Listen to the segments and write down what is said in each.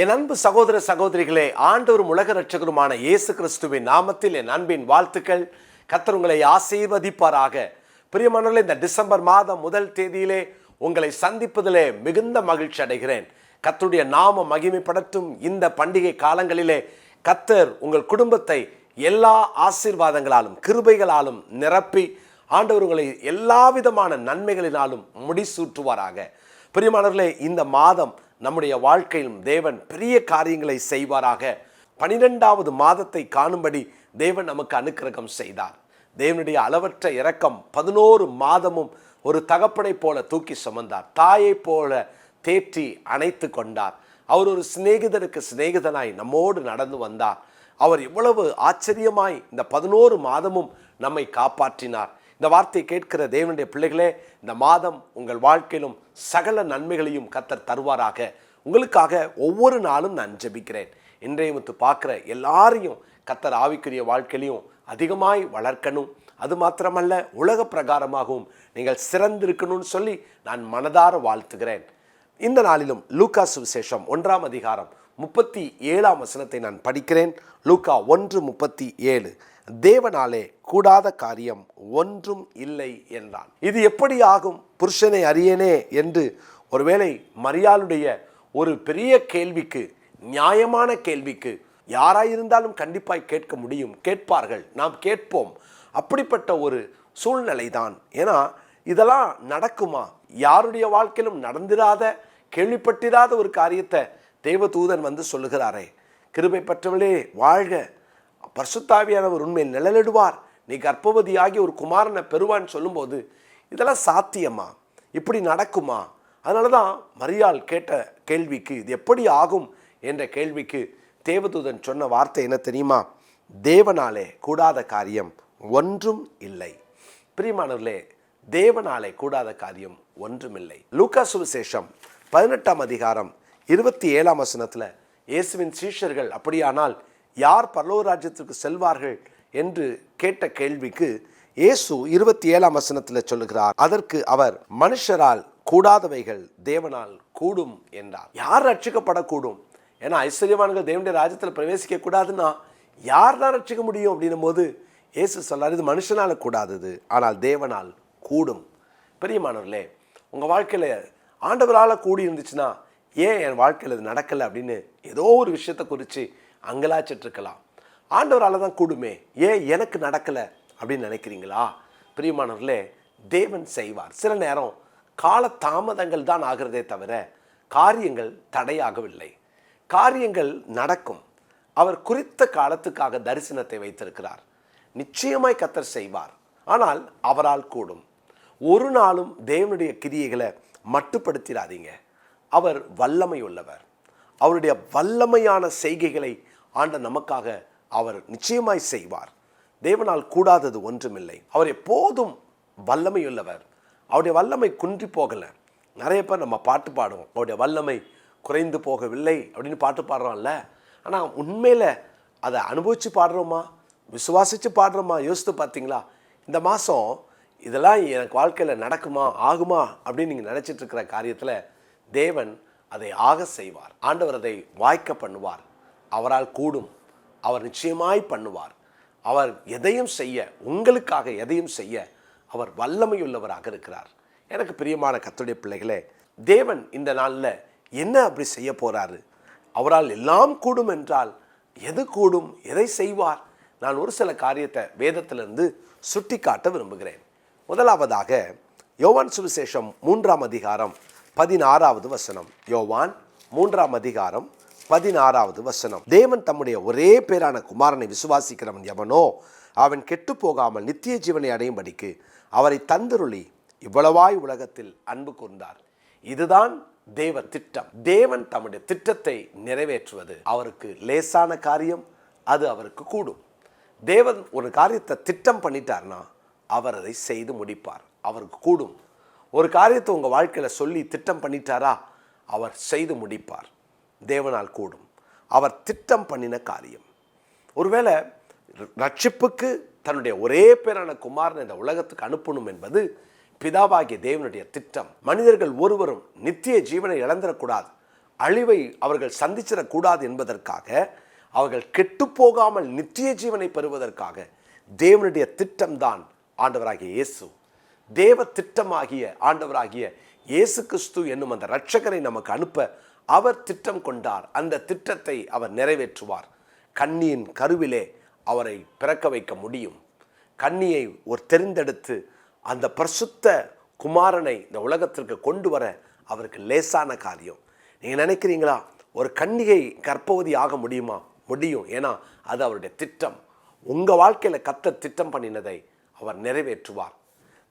என் அன்பு சகோதர சகோதரிகளே, ஆண்டவரும் உலக இரட்சகருமான இயேசு கிறிஸ்துவின் நாமத்தில் என் அன்பின் வாழ்த்துக்கள். கர்த்தர் உங்களை ஆசீர்வதிப்பாராக. பிரியமானவர்களே, இந்த டிசம்பர் மாதம் முதல் தேதியிலே உங்களை சந்திப்பதிலே மிகுந்த மகிழ்ச்சி அடைகிறேன். கர்த்தருடைய நாம மகிமைப்படட்டும். இந்த பண்டிகை காலங்களிலே கர்த்தர் உங்கள் குடும்பத்தை எல்லா ஆசீர்வாதங்களாலும் கிருபைகளாலும் நிரப்பி ஆண்டவர் உங்களை எல்லா விதமான நன்மைகளினாலும் முடிசூட்டுவாராக. பிரியமானவர்களே, இந்த மாதம் நம்முடைய வாழ்க்கையிலும் தேவன் பெரிய காரியங்களை செய்வாராக. 12வது மாதத்தை காணும்படி தேவன் நமக்கு அனுக்கிரகம் செய்தார். தேவனுடைய அளவற்ற இரக்கம் 11 மாதமும் ஒரு தகப்பனை போல தூக்கி சுமந்தார். தாயை போல தேற்றி அணைத்து கொண்டார். அவர் ஒரு சிநேகிதனுக்கு சிநேகிதனாய் நம்மோடு நடந்து வந்தார். அவர் எவ்வளவு ஆச்சரியமாய் இந்த 11 மாதமும் நம்மை காப்பாற்றினார். இந்த வார்த்தையை கேட்கிற தேவனுடைய பிள்ளைகளே, இந்த மாதம் உங்கள் வாழ்க்கையிலும் சகல நன்மைகளையும் கர்த்தர் தருவாராக. உங்களுக்காக ஒவ்வொரு நாளும் நான் ஜெபிக்கிறேன். இன்றைய முத்து பார்க்குற எல்லாரையும் கர்த்தர் ஆவிக்குரிய வாழ்க்கையிலையும் அதிகமாய் வளர்க்கணும். அது மாத்திரமல்ல, உலக பிரகாரமாகவும் நீங்கள் சிறந்திருக்கணும்னு சொல்லி நான் மனதார வாழ்த்துகிறேன். இந்த நாளிலும் லூக்கா சுவிசேஷம் 1ஆம் அதிகாரம் 37ஆம் வசனத்தை நான் படிக்கிறேன். லூக்கா 1:37. தேவனாலே கூடாத காரியம் ஒன்றும் இல்லை என்றான். இது எப்படி ஆகும், புருஷனை அறியேனே என்று ஒருவேளை மரியாளுடைய ஒரு பெரிய கேள்விக்கு, நியாயமான கேள்விக்கு யாராயிருந்தாலும் கண்டிப்பாய் கேட்க முடியும், கேட்பார்கள், நாம் கேட்போம். அப்படிப்பட்ட ஒரு சூழ்நிலை தான். ஏன்னா இதெல்லாம் நடக்குமா? யாருடைய வாழ்க்கையிலும் நடந்திராத, கேள்விப்பட்டிராத ஒரு காரியத்தை தேவதூதன் வந்து சொல்லுகிறாரே, கிருபை பெற்றவளே வாழ்க, பரிசுத்தாவியானவர் உண்மையில் நிழலிடுவார், நீ கர்ப்பவதியாகி ஒரு குமாரனை பெறுவான்னு சொல்லும்போது இதெல்லாம் சாத்தியமா? இப்படி நடக்குமா? அதனால தான் மரியாள் கேட்ட கேள்விக்கு, இது எப்படி ஆகும் என்ற கேள்விக்கு தேவதூதன் சொன்ன வார்த்தை என்ன தெரியுமா? தேவனாலே கூடாத காரியம் ஒன்றும் இல்லை. பிரியமானவர்களே, தேவனாலே கூடாத காரியம் ஒன்றுமில்லை. லூக்கா சுவிசேஷம் 18ஆம் அதிகாரம் 27ஆம் வசனத்தில் இயேசுவின் சீஷர்கள் அப்படியானால் யார் பரலோக ராஜ்யத்திற்கு செல்வார்கள் என்று கேட்ட கேள்விக்கு இயேசு 27ஆம் வசனத்தில் சொல்லுகிறார், அதற்கு அவர், மனுஷரால் கூடாதவைகள் தேவனால் கூடும் என்றார். யார் ரட்சிக்கப்படக்கூடும்? ஏன்னா ஐஸ்வர்யவான்கள் தேவனுடைய ராஜ்யத்தில் பிரவேசிக்க கூடாதுன்னா யார் தான் ரட்சிக்க முடியும் அப்படின்னும் போது இயேசு சொல்றார், இது மனுஷனால் கூடாதது, ஆனால் தேவனால் கூடும். பெரியமானவர்களே, உங்கள் வாழ்க்கையில் ஆண்டவரால் கூடி இருந்துச்சுன்னா ஏன் என் வாழ்க்கையில் இது நடக்கலை அப்படின்னு ஏதோ ஒரு விஷயத்தை குறித்து அங்கலாச்சிட்ருக்கலாம். ஆண்டவரால் தான் கூடுமே, ஏன் எனக்கு நடக்கலை அப்படின்னு நினைக்கிறீங்களா? பிரியமானவர்களே, தேவன் செய்வார். சில நேரம் கால தாமதங்கள் தான் ஆகிறதே தவிர காரியங்கள் தடையாகவில்லை. காரியங்கள் நடக்கும். அவர் குறித்த காலத்துக்காக தரிசனத்தை வைத்திருக்கிறார். நிச்சயமாய் கர்த்தர் செய்வார். ஆனால் அவரால் கூடும். ஒரு நாளும் தேவனுடைய கிரியைகளை மட்டுப்படுத்திடாதீங்க. அவர் வல்லமை உள்ளவர். அவருடைய வல்லமையான செய்கைகளை ஆண்ட நமக்காக அவர் நிச்சயமாய் செய்வார். தேவனால் கூடாதது ஒன்றுமில்லை. அவர் எப்போதும் வல்லமையுள்ளவர். அவருடைய வல்லமை குன்றி போகலை. நிறைய பேர் நம்ம பாட்டு பாடுவோம், அவருடைய வல்லமை குறைந்து போகவில்லை அப்படின்னு பாட்டு பாடுறோம்ல. ஆனால் உண்மையில் அதை அனுபவித்து பாடுறோமா, விசுவாசித்து பாடுறோமா? யோசித்து பார்த்தீங்களா? இந்த மாதம் இதெல்லாம் எனக்கு வாழ்க்கையில் நடக்குமா, ஆகுமா அப்படின்னு நீங்கள் நினச்சிட்டு இருக்கிற காரியத்தில் தேவன் அதை ஆக செய்வார். ஆண்டவர் அதை வாய்க்க பண்ணுவார். அவரால் கூடும். அவர் நிச்சயமாய் பண்ணுவார். அவர் எதையும் செய்ய, உங்களுக்காக எதையும் செய்ய அவர் வல்லமையுள்ளவராக இருக்கிறார். எனக்கு பிரியமான கர்த்தருடைய பிள்ளைகளே, தேவன் இந்த நாளில் என்ன அப்படி செய்ய போகிறாரு? அவரால் எல்லாம் கூடும் என்றால் எது கூடும், எதை செய்வார்? நான் ஒரு சில காரியத்தை வேதத்திலிருந்து சுட்டி காட்ட விரும்புகிறேன். முதலாவதாக யோவான் சுவிசேஷம் 3ஆம் அதிகாரம் 16வது வசனம். யோவான் 3ஆம் அதிகாரம் 16வது வசனம். தேவன் தம்முடைய ஒரே பேரான குமாரனை விசுவாசிக்கிறவன் எவனோ அவன் கெட்டு போகாமல் நித்திய ஜீவனை அடையும்படிக்கு அவரை தந்தருளி இவ்வளவாய் உலகத்தில் அன்பு கூர்ந்தார். இதுதான் தேவ திட்டம். தேவன் தம்முடைய திட்டத்தை நிறைவேற்றுவது அவருக்கு லேசான காரியம். அது அவருக்கு கூடும். தேவன் ஒரு காரியத்தை திட்டம் பண்ணிட்டார்னா அவர் அதை செய்து முடிப்பார். அவருக்கு கூடும். ஒரு காரியத்தை உங்கள் வாழ்க்கையில் சொல்லி திட்டம் பண்ணிட்டாரா, அவர் செய்து முடிப்பார். தேவனால் கூடும். அவர் திட்டம் பண்ணின காரியம். ஒருவேளை ரட்சிப்புக்கு தன்னுடைய ஒரே பேரான குமாரனை இந்த உலகத்துக்கு அனுப்பணும் என்பது பிதாவாகிய தேவனுடைய திட்டம். மனிதர்கள் ஒருவரும் நித்திய ஜீவனை இழந்துடக்கூடாது. அழிவை அவர்கள் சந்திச்சிடக்கூடாது என்பதற்காக, அவர்கள் கெட்டுப்போகாமல் நித்திய ஜீவனை பெறுவதற்காக தேவனுடைய திட்டம்தான் ஆண்டவராகிய இயேசு. தேவ திட்டமாகிய ஆண்டவராகிய இயேசு கிறிஸ்து என்னும் அந்த இரட்சகரை நமக்கு அனுப்ப அவர் திட்டம் கொண்டார். அந்த திட்டத்தை அவர் நிறைவேற்றுவார். கன்னியின் கருவிலே அவரை பிறக்க வைக்க முடியும். கன்னியை ஒரு தெரிந்தெடுத்து அந்த பரிசுத்த குமாரனை இந்த உலகத்திற்கு கொண்டு வர அவருக்கு லேசான காரியம். நீங்கள் நினைக்கிறீங்களா ஒரு கன்னிகை கர்ப்பவதி ஆக முடியுமா? முடியும். ஏன்னா அது அவருடைய திட்டம். உங்கள் வாழ்க்கையில் கர்த்தர் திட்டம் பண்ணினதை அவர் நிறைவேற்றுவார்.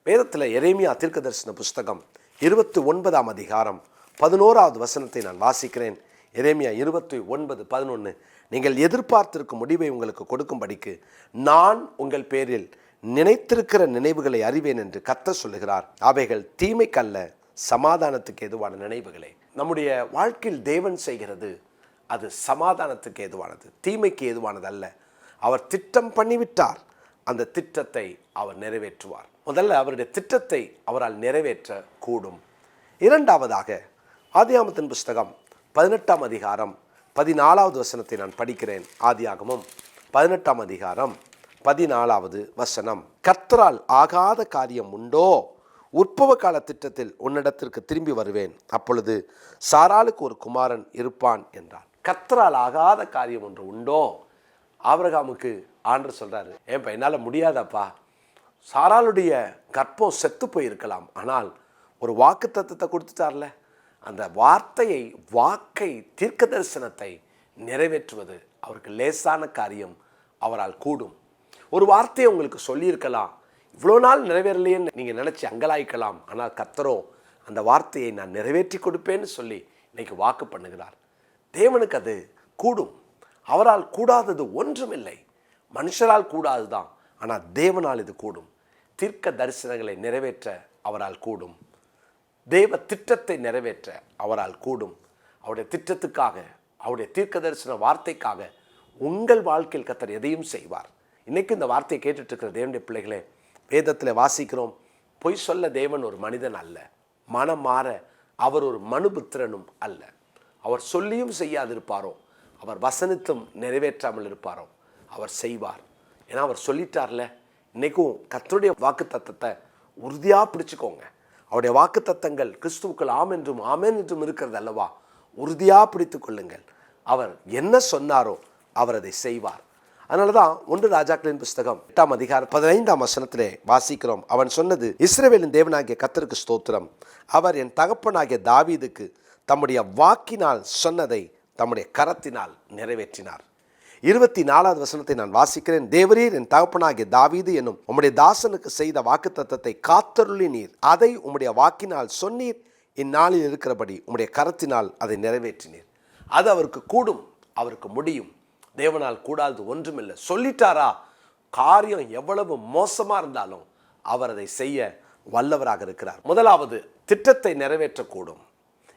வேதத்தில் எரேமியா தீர்க்கதரிசன புஸ்தகம் 29ஆம் அதிகாரம் 11வது வசனத்தை நான் வாசிக்கிறேன். எரேமியா 29:11. நீங்கள் எதிர்பார்த்திருக்கும் முடிவை உங்களுக்கு கொடுக்கும்படிக்கு நான் உங்கள் பேரில் நினைத்திருக்கிற நினைவுகளை அறிவேன் என்று கர்த்தர் சொல்லுகிறார். அவைகள் தீமைக்கல்ல, சமாதானத்துக்கு ஏதுவான நினைவுகளே. நம்முடைய வாழ்க்கையில் தேவன் செய்கிறது அது சமாதானத்துக்கு ஏதுவானது, தீமைக்கு ஏதுவானது அல்ல. அவர் திட்டம் பண்ணிவிட்டார். அந்த திட்டத்தை அவர் நிறைவேற்றுவார். முதல்ல அவருடைய திட்டத்தை அவரால் நிறைவேற்ற கூடும். இரண்டாவதாக ஆதியாகமத்தின் புஸ்தகம் 18ஆம் அதிகாரம் 14வது வசனத்தை நான் படிக்கிறேன். ஆதியாகமம் 18ஆம் அதிகாரம் 14வது வசனம். கர்த்தரால் ஆகாத காரியம் உண்டோ? உற்பவ கால திட்டத்தில் உன்னிடத்திற்கு திரும்பி வருவேன், அப்பொழுது சாராளுக்கு ஒரு குமாரன் இருப்பான் என்றார். கர்த்தரால் ஆகாத காரியம் ஒன்று உண்டோ? ஆபிரகாமுக்கு ஆண்டவர் சொல்றாரு, ஏன்பா என்னால் முடியாதப்பா, சாராளுடைய கற்பம் செத்து போயிருக்கலாம், ஆனால் ஒரு வாக்கு தத்தத்தை கொடுத்துட்டார்ல, அந்த வாக்கை தீர்க்க தரிசனத்தை நிறைவேற்றுவது அவருக்கு லேசான காரியம். அவரால் கூடும். ஒரு வார்த்தையை உங்களுக்கு சொல்லியிருக்கலாம், இவ்வளோ நாள் நிறைவேறலையேன்னு நீங்கள் நினச்சி அங்கலாய்க்கலாம். ஆனால் கர்த்தரோ அந்த வார்த்தையை நான் நிறைவேற்றி கொடுப்பேன்னு சொல்லி இன்னைக்கு வாக்கு பண்ணுகிறார். தேவனுக்கு அது கூடும். அவரால் கூடாதது ஒன்றுமில்லை. மனுஷரால் கூடாது தான், ஆனால் தேவனால் இது கூடும். தீர்க்க தரிசனங்களை நிறைவேற்ற அவரால் கூடும். தேவ திட்டத்தை நிறைவேற்ற அவரால் கூடும். அவருடைய திட்டத்துக்காக, அவருடைய தீர்க்க தரிசன வார்த்தைக்காக உங்கள் வாழ்க்கையில் கர்த்தர் எதையும் செய்வார். இன்றைக்கு இந்த வார்த்தையை கேட்டுட்டு இருக்கிற தேவனுடைய பிள்ளைகளே, வேதத்தில் வாசிக்கிறோம், பொய் சொல்ல தேவன் ஒரு மனிதன் அல்ல, மனம் மாற அவர் ஒரு மனுபுத்திரனும் அல்ல. அவர் சொல்லியும் செய்யாதிருப்பாரோ, அவர் வசனித்தும் நிறைவேற்றாமல் இருப்பாரோ, அவர் செய்வார். ஏன்னா அவர் சொல்லிட்டார்ல. இன்றைக்கும் கர்த்தருடைய வாக்கு தத்தத்தை உறுதியாக பிடிச்சுக்கோங்க. அவருடைய வாக்கு தத்தங்கள் கிறிஸ்துவுக்குள் ஆம் என்றும் ஆமென் என்றும் இருக்கிறது அல்லவா? உறுதியாக பிடித்து கொள்ளுங்கள். அவர் என்ன சொன்னாரோ அவர் அதை செய்வார். அதனால தான் 1 ராஜாக்களின் புஸ்தகம் 8ஆம் அதிகாரம் 15ஆம் வசனத்திலே வாசிக்கிறோம். அவன் சொன்னது, இஸ்ரவேலின் தேவனாகிய கர்த்தருக்கு ஸ்தோத்திரம். அவர் என் தகப்பனாகிய தாவீதுக்கு தம்முடைய வாக்கினால் சொன்னதை தம்முடைய கரத்தினால் நிறைவேற்றினார். 24வது வசனத்தை நான் வாசிக்கிறேன். தேவரீர் என் தகப்பனாகிய தாவீது என்னும் உம்முடைய தாசனுக்கு செய்த வாக்குத்தத்தத்தை காத்தருளினீர். அதை உம்முடைய வாக்கினால் சொன்னீர். இந்நாளில் இருக்கிறபடி உம்முடைய கரத்தினால் அதை நிறைவேற்றினீர். அது அவருக்கு கூடும், அவருக்கு முடியும். தேவனால் கூடாது ஒன்றுமில்லை. சொல்லிட்டாரா, காரியம் எவ்வளவு மோசமாக இருந்தாலும் அவர் அதை செய்ய வல்லவராக இருக்கிறார். முதலாவது திட்டத்தை நிறைவேற்றக்கூடும்.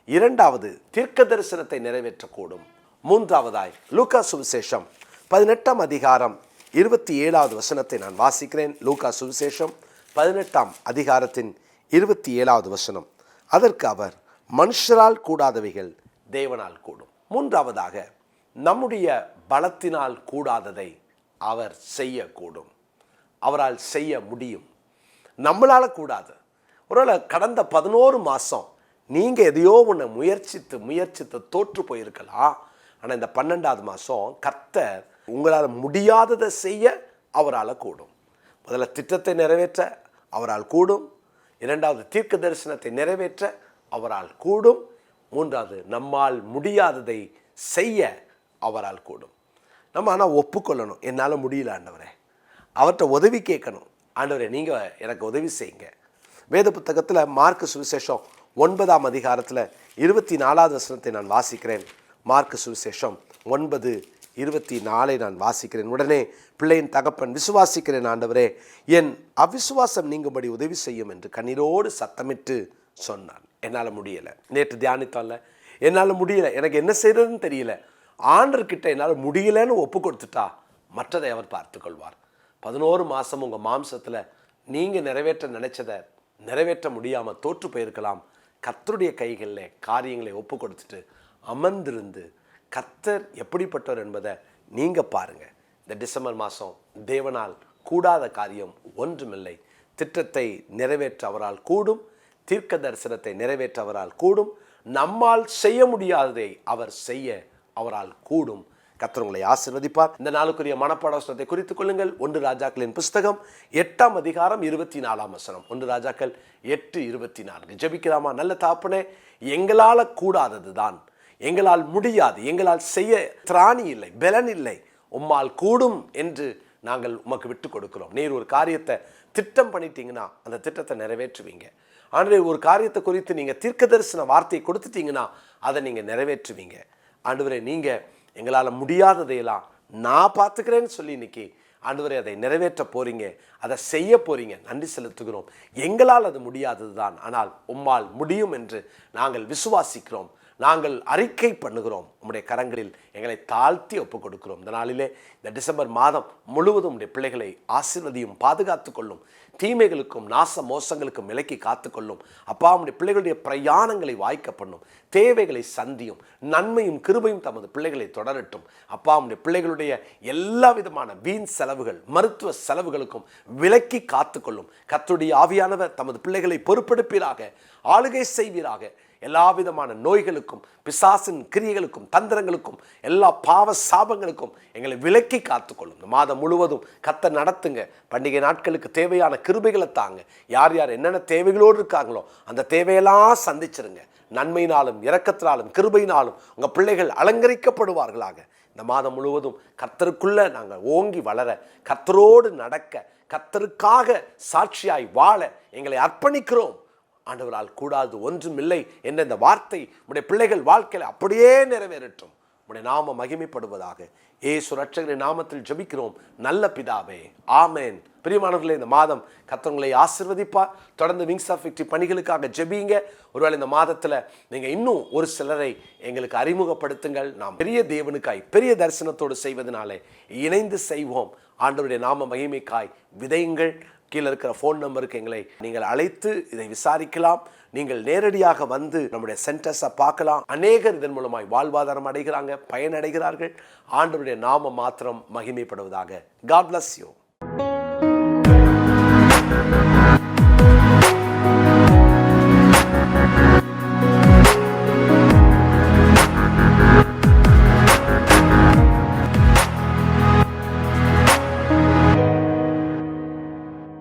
இரண்டாவது தீர்க்க தரிசனத்தை நிறைவேற்றக்கூடும். மூன்றாவதாய் லூக்கா சுவிசேஷம் 18ஆம் அதிகாரம் 27வது வசனத்தை நான் வாசிக்கிறேன். லூக்கா சுவிசேஷம் 18ஆம் அதிகாரத்தின் 27வது வசனம். அதற்கு அவர், மனுஷரால் கூடாதவைகள் தேவனால் கூடும். மூன்றாவதாக, நம்முடைய பலத்தினால் கூடாததை அவர் செய்யக்கூடும். அவரால் செய்ய முடியும். நம்மளால் கூடாது. ஒருவேளை கடந்த 11 மாதம் நீங்கள் எதையோ ஒன்று முயற்சித்து தோற்று போயிருக்கலாம். ஆனால் இந்த 12வது மாதம் கர்த்தர் உங்களால் முடியாததை செய்ய அவரால் கூடும். முதல்ல திட்டத்தை நிறைவேற்ற அவரால் கூடும். இரண்டாவது தீர்க்க தரிசனத்தை நிறைவேற்ற அவரால் கூடும். மூன்றாவது நம்மால் முடியாததை செய்ய அவரால் கூடும். நம்ம ஆனால் ஒப்புக்கொள்ளணும், என்னால் முடியல ஆண்டவரே. அவர்கிட்ட உதவி கேட்கணும். ஆண்டவரே நீங்கள் எனக்கு உதவி செய்யுங்க. வேத புத்தகத்தில் மார்க்கு சுவிசேஷம் 9ஆம் அதிகாரத்தில் 24வது வசனத்தை நான் வாசிக்கிறேன். மார்க்கு சுவிசேஷம் 9:24 நான் வாசிக்கிறேன். உடனே பிள்ளையின் தகப்பன், விசுவாசிக்கிறேன் ஆண்டவரே, என் அவிசுவாசம் நீங்கும்படி உதவி செய்யும் என்று கண்ணீரோடு சத்தமிட்டு சொன்னான். என்னால் முடியலை. நேற்று தியானித்தான்ல, என்னால் முடியலை, எனக்கு என்ன செய்யறதுன்னு தெரியல. ஆண்டர்கிட்ட என்னால் முடியலைன்னு ஒப்பு கொடுத்துட்டா மற்றதை அவர் பார்த்துக்கொள்வார். 11 மாதம் உங்கள் மாம்சத்தில் நீங்கள் நிறைவேற்ற நினைச்சதை நிறைவேற்ற முடியாமல் தோற்று போயிருக்கலாம். கர்த்தருடைய கைகளில் காரியங்களை ஒப்பு கொடுத்துட்டு அமர்ந்திருந்து கர்த்தர் எப்படிப்பட்டவர் என்பதை நீங்கள் பாருங்கள். இந்த டிசம்பர் மாதம் தேவனால் கூடாத காரியம் ஒன்றுமில்லை. திட்டத்தை நிறைவேற்ற அவரால் கூடும், தீர்க்க தரிசனத்தை நிறைவேற்ற அவரால் கூடும், நம்மால் செய்ய முடியாததை அவர் செய்ய அவரால் கூடும். கர்த்தர் உங்களை ஆசீர்வதிப்பார். இந்த நாளுக்குரிய மனப்பாட குறித்துக் கொள்ளுங்கள். 1 ராஜாக்களின் புஸ்தகம் 8ஆம் அதிகாரம் 24ஆம் வசனம். 1 ராஜாக்கள் 8:24. ஜெபிக்கலாமா? நல்ல தகப்பனே, எங்களால் கூடாதது தான், எங்களால் முடியாது, எங்களால் செய்ய திராணி இல்லை, பலன் இல்லை, உம்மால் கூடும் என்று நாங்கள் உமக்கு விட்டு கொடுக்கிறோம். நீர் ஒரு காரியத்தை திட்டம் பண்ணிட்டீங்கன்னா அந்த திட்டத்தை நிறைவேற்றுவீங்க. ஆண்டவரே, ஒரு காரியத்தை குறித்து நீங்கள் தீர்க்க தரிசன வார்த்தையை கொடுத்துட்டீங்கன்னா அதை நீங்கள் நிறைவேற்றுவீங்க. ஆண்டவரே, நீங்கள் எங்களால் முடியாததையெல்லாம் நான் பார்த்துக்கிறேன்னு சொல்லி இன்னைக்கு ஆண்டவரே அதை நிறைவேற்ற போறீங்க, அதை செய்ய போறீங்க. நன்றி செலுத்துகிறோம். எங்களால் அது முடியாதது தான், ஆனால் உம்மால் முடியும் என்று நாங்கள் விசுவாசிக்கிறோம், நாங்கள் அறிக்கை பண்ணுகிறோம். உம்முடைய கரங்களில் எங்களை தாழ்த்தி ஒப்புக் கொடுக்கிறோம். இந்த நாளிலே, இந்த டிசம்பர் மாதம் முழுவதும் உடைய பிள்ளைகளை ஆசீர்வதியும், பாதுகாத்து கொள்ளும், தீமைகளுக்கும் நாச மோசங்களுக்கும் விலக்கி காத்துக்கொள்ளும். அப்பா, உடைய பிள்ளைகளுடைய பிரயாணங்களை வாய்க்க பண்ணும், தேவைகளை சந்தியும், நன்மையும் கிருபையும் தமது பிள்ளைகளை தொடரட்டும். அப்பா, உடைய பிள்ளைகளுடைய எல்லா விதமான வீண் செலவுகள், மருத்துவ செலவுகளுக்கும் விலக்கி காத்துக்கொள்ளும். கர்த்தருடைய ஆவியானவர் தமது பிள்ளைகளை பொறுப்பெடுப்பீராக, ஆளுகை செய்வீராக. எல்லா விதமான நோய்களுக்கும், பிசாசின் கிரியைகளுக்கும், தந்திரங்களுக்கும், எல்லா பாவ சாபங்களுக்கும் எங்களை விலக்கி காத்துக்கொள்ளும். இந்த மாதம் முழுவதும் கர்த்தர் நடத்துங்க. பண்டிகை நாட்களுக்கு தேவையான கிருபைகளை தாங்க. யார் யார் என்னென்ன தேவைகளோடு இருக்காங்களோ அந்த தேவையெல்லாம் சந்திச்சிருங்க. நன்மையினாலும் இரக்கத்தினாலும் கிருபையினாலும் உங்கள் பிள்ளைகள் அலங்கரிக்கப்படுவார்களாக. இந்த மாதம் முழுவதும் கர்த்தருக்குள்ள நாங்கள் ஓங்கி வளர, கர்த்தரோடு நடக்க, கர்த்தருக்காக சாட்சியாய் வாழ எங்களை அர்ப்பணிக்கிறோம். ஆண்டவரால் கூடாது ஒன்றுமில்லை என்ற இந்த வார்த்தை உடைய பிள்ளைகள் வாழ்க்கையில் அப்படியே நிறைவேறட்டும். உடைய நாம மகிமைப்படுவதாக. இயேசு ரட்சகரின் நாமத்தில் ஜெபிக்கிறோம் நல்ல பிதாவே, ஆமென். பிரியமானவர்களே, இந்த மாதம் கர்த்தர் உங்களை ஆசீர்வதிப்பார். தொடர்ந்து விங்ஸ் ஆஃப் விக்டரி பணிகளுக்காக ஜெபிங்க. ஒருவேளை இந்த மாதத்தில் நீங்கள் இன்னும் ஒரு சிலரை எங்களுக்கு அறிமுகப்படுத்துங்கள். நாம் பெரிய தேவனுக்காய் பெரிய தரிசனத்தோடு செய்வதனாலே இணைந்து செய்வோம். ஆண்டவருடைய நாம மகிமைக்காய் விதையுங்கள். கீழே இருக்கிற ஃபோன் நம்பருக்கு எங்களை நீங்கள் அழைத்து இதை விசாரிக்கலாம். நீங்கள் நேரடியாக வந்து நம்முடைய சென்டர்ஸை பார்க்கலாம். அநேகர் இதன் மூலமாய் வாழ்வாதாரம் அடைகிறாங்க, பயனடைகிறார்கள். ஆண்டவருடைய நாம மாத்திரம் மகிமைப்படுவதாக. God bless you.